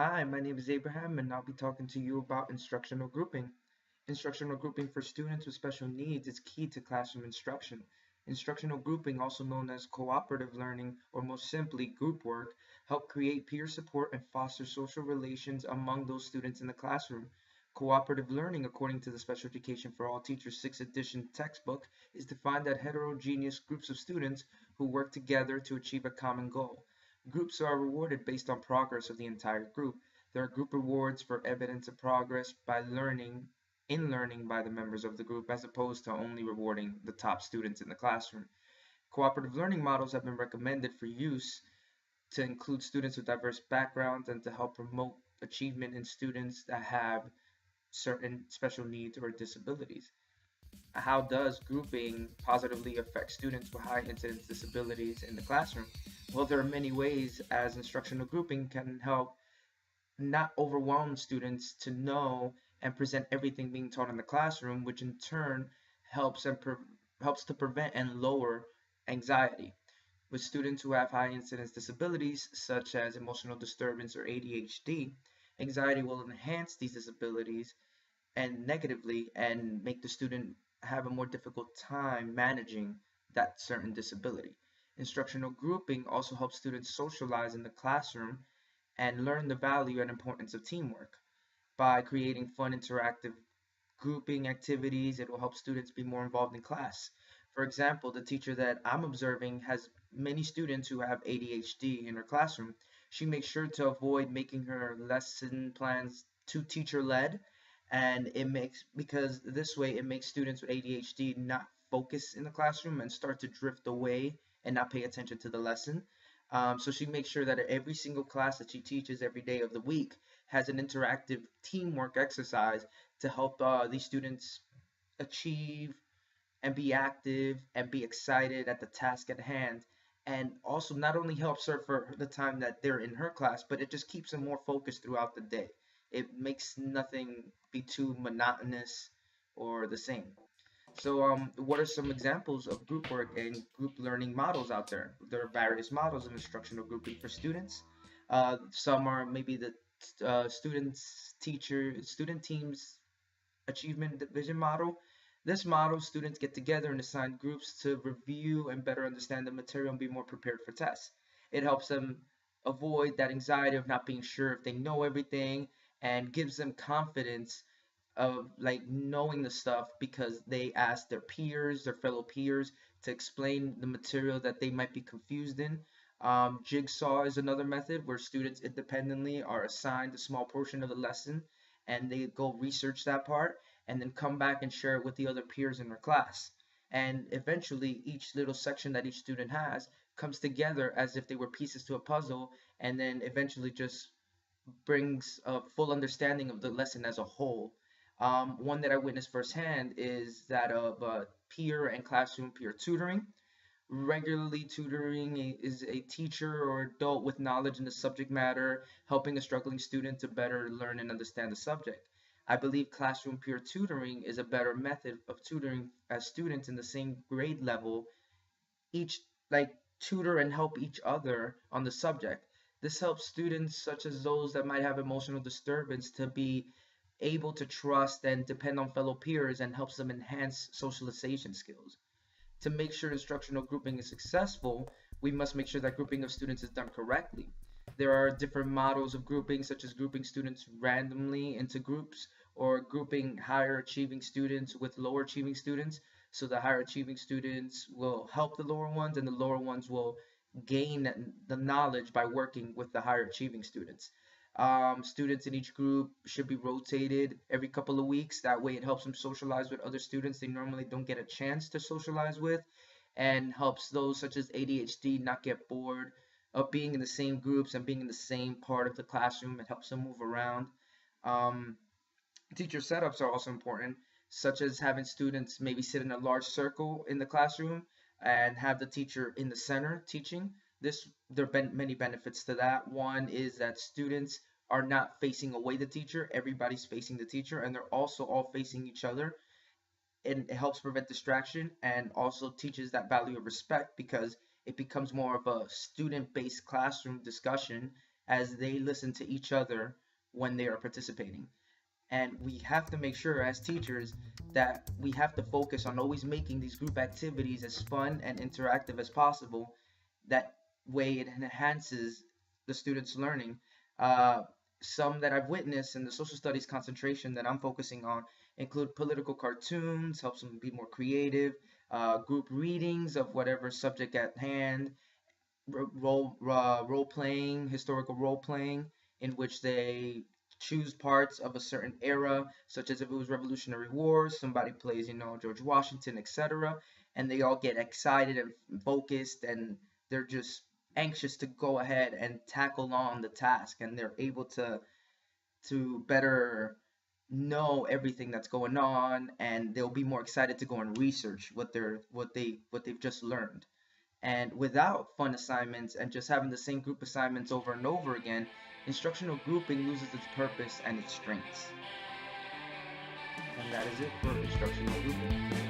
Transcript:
Hi, my name is Abraham, and I'll be talking to you about instructional grouping. Instructional grouping for students with special needs is key to classroom instruction. Instructional grouping, also known as cooperative learning or most simply group work, help create peer support and foster social relations among those students in the classroom. Cooperative learning, according to the Special Education for All Teachers 6th edition textbook, is defined as heterogeneous groups of students who work together to achieve a common goal. Groups are rewarded based on progress of the entire group. There are group rewards for evidence of progress by learning by the members of the group, as opposed to only rewarding the top students in the classroom. Cooperative learning models have been recommended for use to include students with diverse backgrounds and to help promote achievement in students that have certain special needs or disabilities. How does grouping positively affect students with high incidence disabilities in the classroom? Well, there are many ways as instructional grouping can help not overwhelm students to know and present everything being taught in the classroom, which in turn helps to prevent and lower anxiety. With students who have high incidence disabilities, such as emotional disturbance or ADHD, anxiety will enhance these disabilities and negatively and make the student have a more difficult time managing that certain disability. Instructional grouping also helps students socialize in the classroom and learn the value and importance of teamwork. By creating fun, interactive grouping activities, it will help students be more involved in class. For example, the teacher that I'm observing has many students who have ADHD in her classroom. She makes sure to avoid making her lesson plans too teacher led, and it makes because this way it makes students with ADHD not focus in the classroom and start to drift away and not pay attention to the lesson. So she makes sure that every single class that she teaches every day of the week has an interactive teamwork exercise to help these students achieve and be active and be excited at the task at hand. And also not only helps her for the time that they're in her class, but it just keeps them more focused throughout the day. It makes nothing be too monotonous or the same. So, what are some examples of group work and group learning models out there? There are various models of instructional grouping for students. Some are maybe the student teams achievement vision model. This model, students get together and assign groups to review and better understand the material and be more prepared for tests. It helps them avoid that anxiety of not being sure if they know everything and gives them confidence of like knowing the stuff because they ask their peers, their fellow peers, to explain the material that they might be confused in. Jigsaw is another method where students independently are assigned a small portion of the lesson and they go research that part and then come back and share it with the other peers in their class. And eventually, each little section that each student has comes together as if they were pieces to a puzzle, and then eventually just brings a full understanding of the lesson as a whole. One that I witnessed firsthand is that of peer and classroom peer tutoring. Regularly tutoring is a teacher or adult with knowledge in the subject matter, helping a struggling student to better learn and understand the subject. I believe classroom peer tutoring is a better method of tutoring as students in the same grade level each like tutor and help each other on the subject. This helps students such as those that might have emotional disturbance to be able to trust and depend on fellow peers and helps them enhance socialization skills. To make sure instructional grouping is successful, we must make sure that grouping of students is done correctly. There are different models of grouping, such as grouping students randomly into groups or grouping higher achieving students with lower achieving students. So the higher achieving students will help the lower ones, and the lower ones will gain the knowledge by working with the higher achieving students. Students in each group should be rotated every couple of weeks. That way, it helps them socialize with other students they normally don't get a chance to socialize with, and helps those such as ADHD not get bored of being in the same groups and being in the same part of the classroom. It helps them move around. Um, Teacher setups are also important, such as having students maybe sit in a large circle in the classroom and have the teacher in the center teaching. There have been many benefits to that. One is that students are not facing away the teacher, everybody's facing the teacher, and they're also all facing each other. And it helps prevent distraction and also teaches that value of respect because it becomes more of a student-based classroom discussion as they listen to each other when they are participating. And we have to make sure as teachers that we have to focus on always making these group activities as fun and interactive as possible. That way it enhances the students' learning. Uh, some that I've witnessed in the social studies concentration that I'm focusing on include political cartoons, helps them be more creative, group readings of whatever subject at hand, role playing, historical role playing, in which they choose parts of a certain era, such as if it was Revolutionary Wars, somebody plays, George Washington, etc., and they all get excited and focused, and they're just anxious to go ahead and tackle on the task, and they're able to better know everything that's going on, and they'll be more excited to go and research what they've just learned. And without fun assignments and just having the same group assignments over and over again, instructional grouping loses its purpose and its strengths. And that is it for instructional grouping.